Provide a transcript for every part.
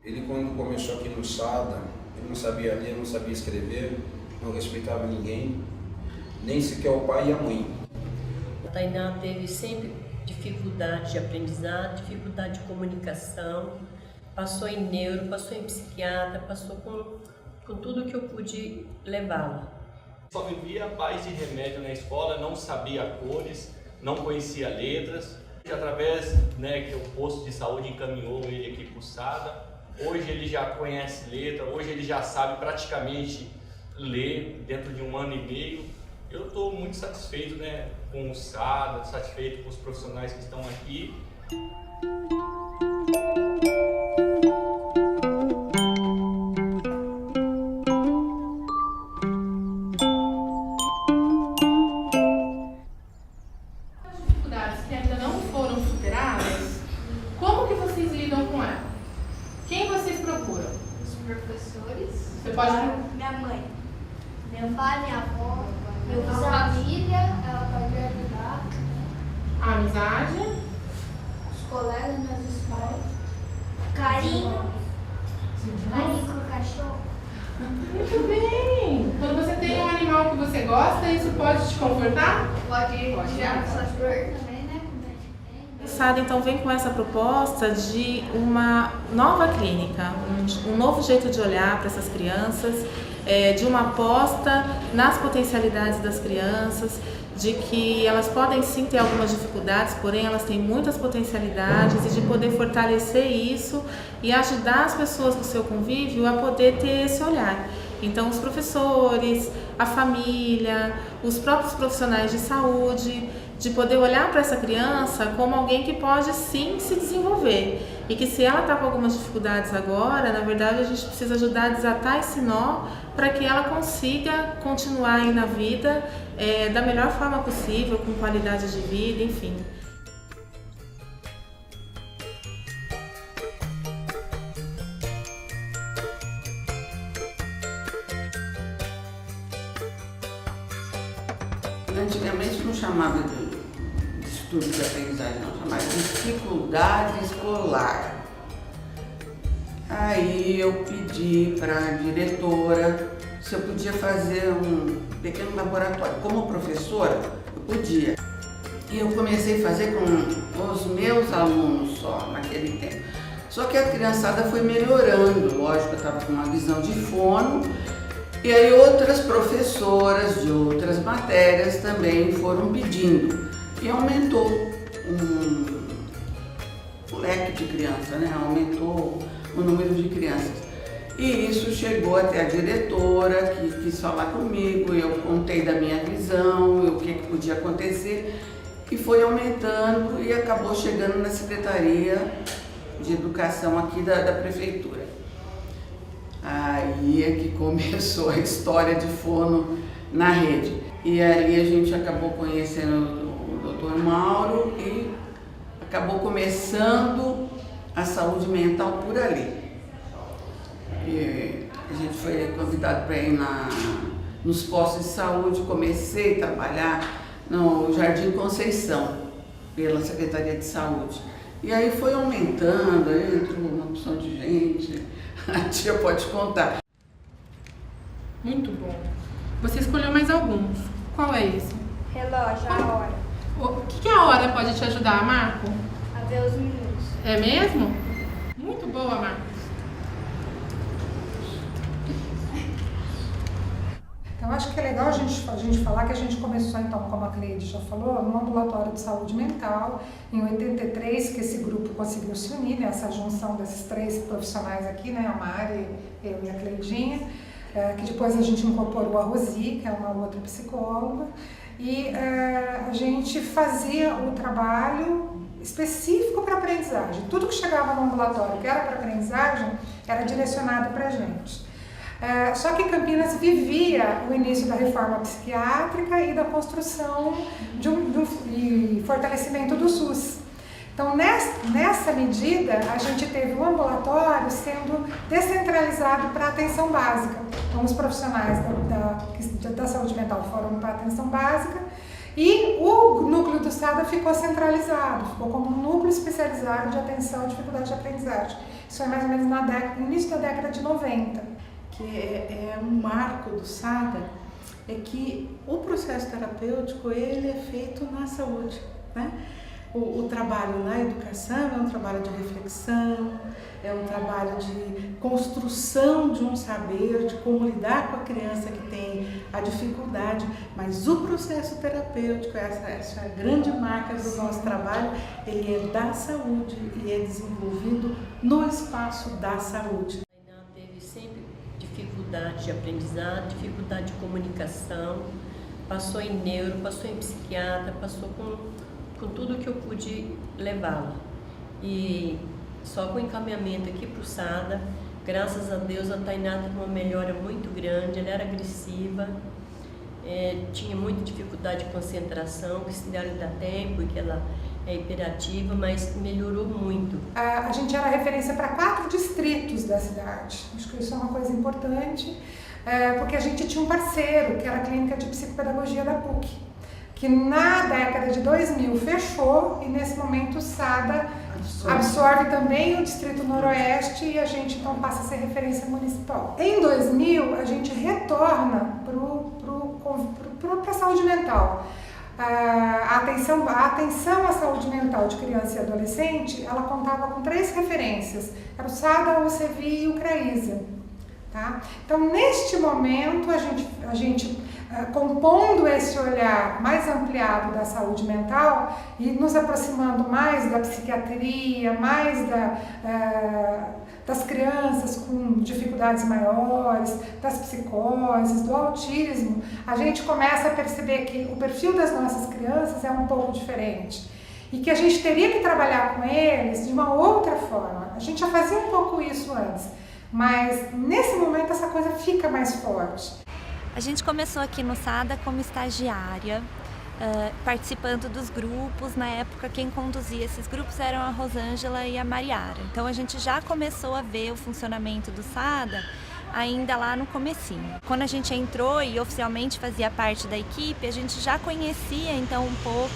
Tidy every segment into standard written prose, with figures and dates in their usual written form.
Ele, quando começou aqui no SADA, ele não sabia ler, não sabia escrever, não respeitava ninguém, nem sequer o pai e a mãe. A Tainá teve sempre dificuldade de aprendizado, dificuldade de comunicação, passou em neuro, passou em psiquiatra, passou com tudo que eu pude levá-la. Só vivia à base de remédio na escola, não sabia cores, não conhecia letras. Através que o posto de saúde encaminhou ele aqui para o SADA, hoje ele já conhece letra, hoje ele já sabe praticamente ler dentro de 1 ano e meio. Eu estou muito satisfeito com o SADA, satisfeito com os profissionais que estão aqui. As dificuldades que ainda não foram superadas, como que vocês lidam com ela? Quem vocês procuram? Os professores, Você pode... minha mãe, meu pai, minha avó, meu família, ela pode me ajudar, A amizade, os colegas nas escolas, carinho com o cachorro. muito bem! Quando você tem um animal que você gosta, isso pode te confortar? Pode tirar essas dores também, né? O SADA então vem com essa proposta de uma nova clínica, um novo jeito de olhar para essas crianças, de uma aposta nas potencialidades das crianças, de que elas podem sim ter algumas dificuldades, porém elas têm muitas potencialidades, e de poder fortalecer isso e ajudar as pessoas do seu convívio a poder ter esse olhar. Então os professores, a família, os próprios profissionais de saúde, de poder olhar para essa criança como alguém que pode sim se desenvolver, e que se ela está com algumas dificuldades agora, na verdade a gente precisa ajudar a desatar esse nó para que ela consiga continuar aí na vida da melhor forma possível, com qualidade de vida, enfim. Antigamente não chamava de distúrbio de aprendizagem, não, chamava de dificuldade escolar. Aí eu pedi para a diretora se eu podia fazer um pequeno laboratório. Como professora, eu podia. E eu comecei a fazer com os meus alunos só, naquele tempo. Só que a criançada foi melhorando, lógico, eu estava com uma visão de fono. E aí outras professoras de outras matérias também foram pedindo. E aumentou o leque de crianças, aumentou o número de crianças. E isso chegou até a diretora, que quis falar comigo, eu contei da minha visão, o que podia acontecer, e foi aumentando e acabou chegando na Secretaria de Educação aqui da Prefeitura. Aí é que começou a história de fono na rede. E ali a gente acabou conhecendo o Dr. Mauro e acabou começando a saúde mental por ali. E a gente foi convidado para ir nos postos de saúde, comecei a trabalhar no Jardim Conceição, pela Secretaria de Saúde. E aí foi aumentando, aí entrou uma opção de gente. A tia pode contar. muito bom. Você escolheu mais alguns. Qual é esse? Relógio, a hora, O que a hora pode te ajudar, Marco? a ver os minutos. É mesmo? Muito boa, Marcos. Então, acho que é legal a gente falar que a gente começou, então, como a Cleide já falou, no ambulatório de saúde mental, em 83, que esse grupo conseguiu se unir, essa junção desses 3 profissionais aqui, a Mari, eu e a Cleidinha, que depois a gente incorporou a Rosi, que é uma outra psicóloga, e a gente fazia o trabalho específico para aprendizagem. Tudo que chegava no ambulatório que era para aprendizagem era direcionado para a gente. Só que Campinas vivia o início da reforma psiquiátrica e da construção e fortalecimento do SUS. Então, nessa medida, a gente teve o ambulatório sendo descentralizado para a atenção básica. Então, os profissionais da saúde mental foram para a atenção básica e o núcleo do SADA ficou centralizado, ficou como um núcleo especializado de atenção à dificuldade de aprendizagem. Isso é mais ou menos no início da década de 90. Que é um marco do SADA, é que o processo terapêutico ele é feito na saúde, né? O trabalho na educação é um trabalho de reflexão, é um trabalho de construção de um saber, de como lidar com a criança que tem a dificuldade, mas o processo terapêutico, essa é a grande marca do nosso trabalho, ele é da saúde e é desenvolvido no espaço da saúde. A Tainá teve sempre dificuldade de aprendizado, dificuldade de comunicação, passou em neuro, passou em psiquiatra, passou com tudo que eu pude levá-la. E só com o encaminhamento aqui para o SADA, graças a Deus, a Tainá teve uma melhora muito grande. Ela era agressiva, tinha muita dificuldade de concentração, que se deve dar tempo, e que ela é hiperativa, mas melhorou muito. A gente era referência para 4 distritos da cidade. Acho que isso é uma coisa importante, porque a gente tinha um parceiro, que era a Clínica de Psicopedagogia da PUC, que na década de 2000 fechou e nesse momento o SADA absorve também o Distrito Noroeste e a gente então passa a ser referência municipal. Em 2000 a gente retorna para a saúde mental. A atenção à saúde mental de criança e adolescente, ela contava com 3 referências, era o SADA, o CEVI e o CRAISA. Tá? Então, neste momento, a gente compondo esse olhar mais ampliado da saúde mental e nos aproximando mais da psiquiatria, mais das crianças com dificuldades maiores, das psicoses, do autismo, a gente começa a perceber que o perfil das nossas crianças é um pouco diferente e que a gente teria que trabalhar com eles de uma outra forma. A gente já fazia um pouco isso antes, mas nesse momento essa coisa fica mais forte. A gente começou aqui no SADA como estagiária, participando dos grupos. Na época, quem conduzia esses grupos eram a Rosângela e a Mariara. Então a gente já começou a ver o funcionamento do SADA ainda lá no comecinho. Quando a gente entrou e oficialmente fazia parte da equipe, a gente já conhecia então um pouco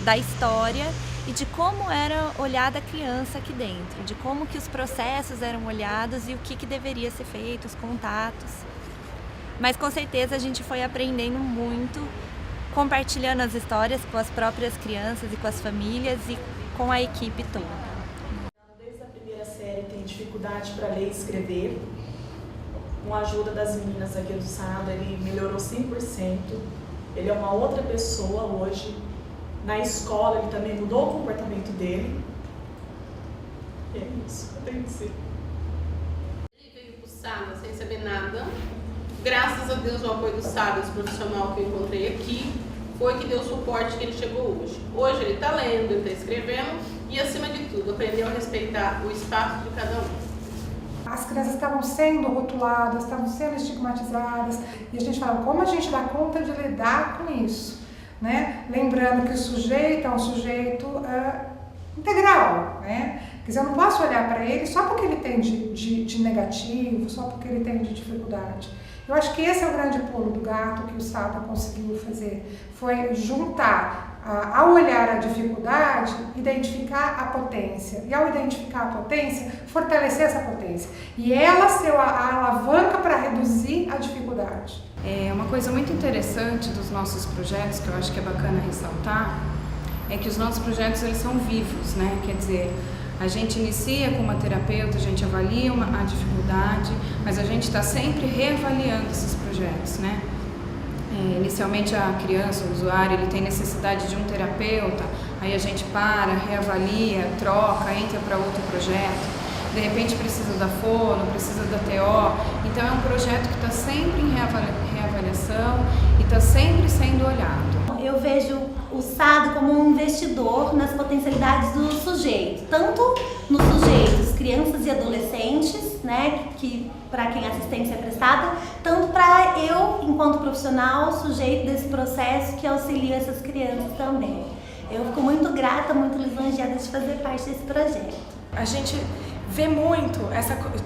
da história e de como era olhada a criança aqui dentro, de como que os processos eram olhados e o que deveria ser feito, os contatos. Mas com certeza a gente foi aprendendo muito, compartilhando as histórias com as próprias crianças e com as famílias e com a equipe toda. Desde a primeira série tem dificuldade para ler e escrever. Com a ajuda das meninas aqui do SADA, ele melhorou 100%. Ele é uma outra pessoa hoje. Na escola ele também mudou o comportamento dele. E é isso que eu tenho que dizer. Ele veio pro SADA sem saber nada. Graças a Deus, o apoio do SADA, esse profissional que eu encontrei aqui, foi que deu o suporte que ele chegou hoje. Hoje ele está lendo, ele está escrevendo e, acima de tudo, aprendeu a respeitar o espaço de cada um. As crianças estavam sendo rotuladas, estavam sendo estigmatizadas e a gente fala, como a gente dá conta de lidar com isso? Né? Lembrando que o sujeito é um sujeito integral, né? Quer dizer, eu não posso olhar para ele só porque ele tem de negativo, só porque ele tem de dificuldade. Eu acho que esse é o grande pulo do gato que o SADA conseguiu fazer, foi juntar, ao olhar a dificuldade, identificar a potência, e ao identificar a potência, fortalecer essa potência, e ela ser a alavanca para reduzir a dificuldade. Uma coisa muito interessante dos nossos projetos, que eu acho que é bacana ressaltar, é que os nossos projetos eles são vivos, né? Quer dizer, a gente inicia com uma terapeuta, a gente avalia a dificuldade, mas a gente está sempre reavaliando esses projetos, né? Inicialmente a criança, o usuário, ele tem necessidade de um terapeuta, aí a gente para, reavalia, troca, entra para outro projeto. De repente precisa da fono, precisa da TO, então é um projeto que está sempre em reavaliação e está sempre sendo olhado. Eu vejo o SADA como um investidor nas potencialidades do sujeito, tanto nos sujeitos, crianças e adolescentes, né, que para quem a assistência é prestada, tanto para eu, enquanto profissional, sujeito desse processo que auxilia essas crianças também. Eu fico muito grata, muito lisonjeada de fazer parte desse projeto. A gente vê muito,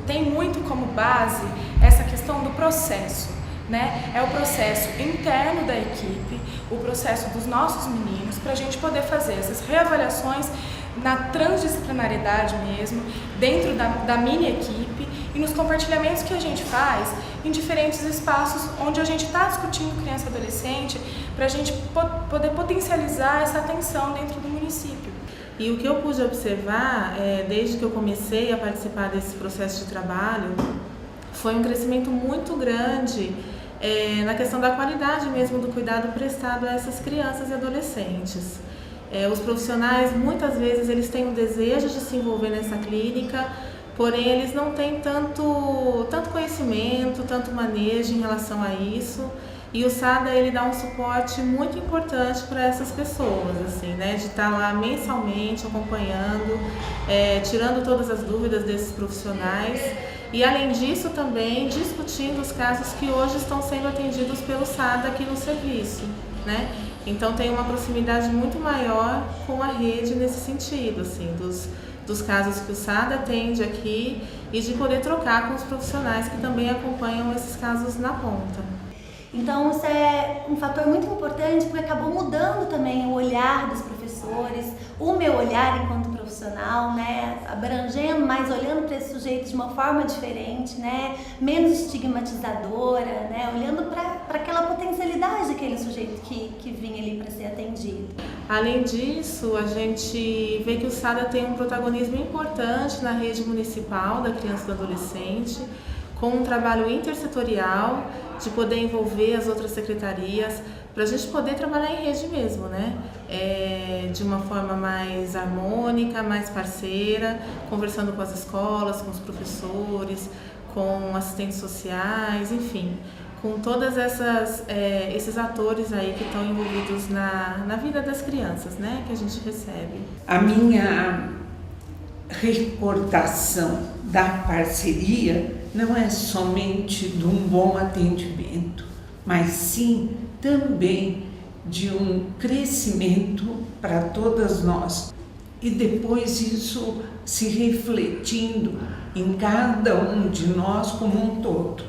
tem muito como base essa questão do processo, né? É o processo interno da equipe, o processo dos nossos meninos, para a gente poder fazer essas reavaliações na transdisciplinariedade mesmo, dentro da mini equipe e nos compartilhamentos que a gente faz em diferentes espaços onde a gente está discutindo criança e adolescente para a gente poder potencializar essa atenção dentro do município. E o que eu pude observar, desde que eu comecei a participar desse processo de trabalho, foi um crescimento muito grande na questão da qualidade mesmo do cuidado prestado a essas crianças e adolescentes. Os profissionais, muitas vezes, eles têm o desejo de se envolver nessa clínica, porém eles não têm tanto conhecimento, tanto manejo em relação a isso. E o SADA, ele dá um suporte muito importante para essas pessoas, assim, né? De estar lá mensalmente acompanhando, tirando todas as dúvidas desses profissionais. E além disso também discutindo os casos que hoje estão sendo atendidos pelo SADA aqui no serviço, né? Então tem uma proximidade muito maior com a rede nesse sentido, assim, dos casos que o SADA atende aqui e de poder trocar com os profissionais que também acompanham esses casos na ponta. Então isso é um fator muito importante porque acabou mudando também o olhar dos professores, o meu olhar enquanto profissional, né, abrangendo mais, olhando para esse sujeito de uma forma diferente, né, menos estigmatizadora, né, olhando para aquela potencialidade daquele sujeito que vinha ali para ser atendido. Além disso, a gente vê que o SADA tem um protagonismo importante na rede municipal da criança e do adolescente, com um trabalho intersetorial, de poder envolver as outras secretarias, para a gente poder trabalhar em rede mesmo, né? De uma forma mais harmônica, mais parceira, conversando com as escolas, com os professores, com assistentes sociais, enfim, com todas esses atores aí que estão envolvidos na vida das crianças, né? Que a gente recebe. A minha recordação da parceria não é somente de um bom atendimento, mas sim também de um crescimento para todas nós. E depois isso se refletindo em cada um de nós como um todo.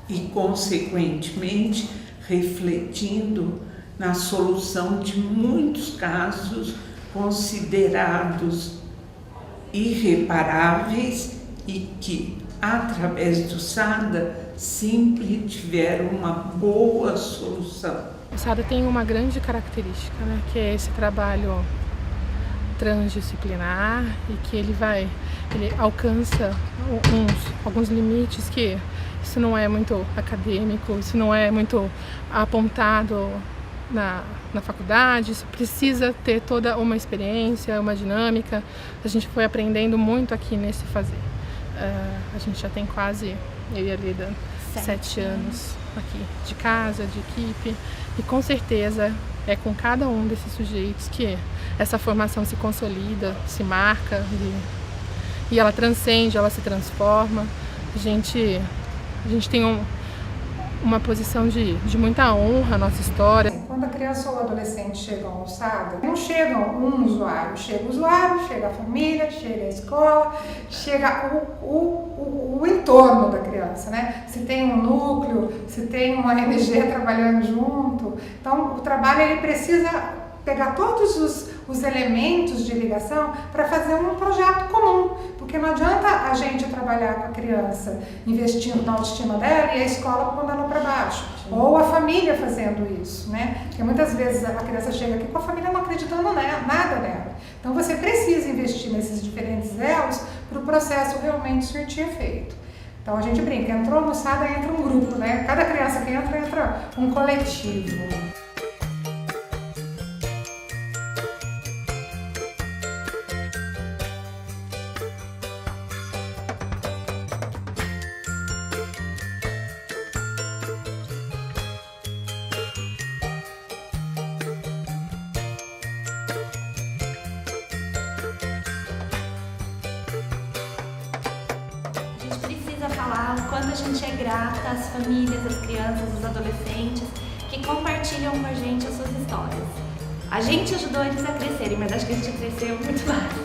E, consequentemente, refletindo na solução de muitos casos considerados irreparáveis e que, através do SADA, sempre tiveram uma boa solução. O SADA tem uma grande característica, né, que é esse trabalho transdisciplinar e que ele alcança alguns limites que isso não é muito acadêmico, isso não é muito apontado na faculdade, isso precisa ter toda uma experiência, uma dinâmica. A gente foi aprendendo muito aqui nesse fazer. A gente já tem quase, eu e a Lida, 7 anos aqui de casa, de equipe, e com certeza é com cada um desses sujeitos que essa formação se consolida, se marca e ela transcende, ela se transforma. A gente tem uma posição de muita honra na nossa história. Quando a criança ou o adolescente chegam ao SADA, não chega um usuário, chega o usuário, chega a família, chega a escola, chega o entorno da criança, né? Se tem um núcleo, se tem uma ONG trabalhando junto. Então, o trabalho ele precisa pegar todos os elementos de ligação para fazer um projeto comum, porque não adianta a gente trabalhar com a criança investindo na autoestima dela e a escola mandando para baixo, ou a família fazendo isso, né? Porque muitas vezes a criança chega aqui com a família não acreditando nada nela. Então você precisa investir nesses diferentes elos para o processo realmente surtir efeito. Então a gente brinca, entrou no SADA, entra um grupo, né? Cada criança que entra um coletivo. Falar o quanto a gente é grata às famílias, às crianças, aos adolescentes que compartilham com a gente as suas histórias. A gente ajudou eles a crescerem, mas acho que a gente cresceu muito mais.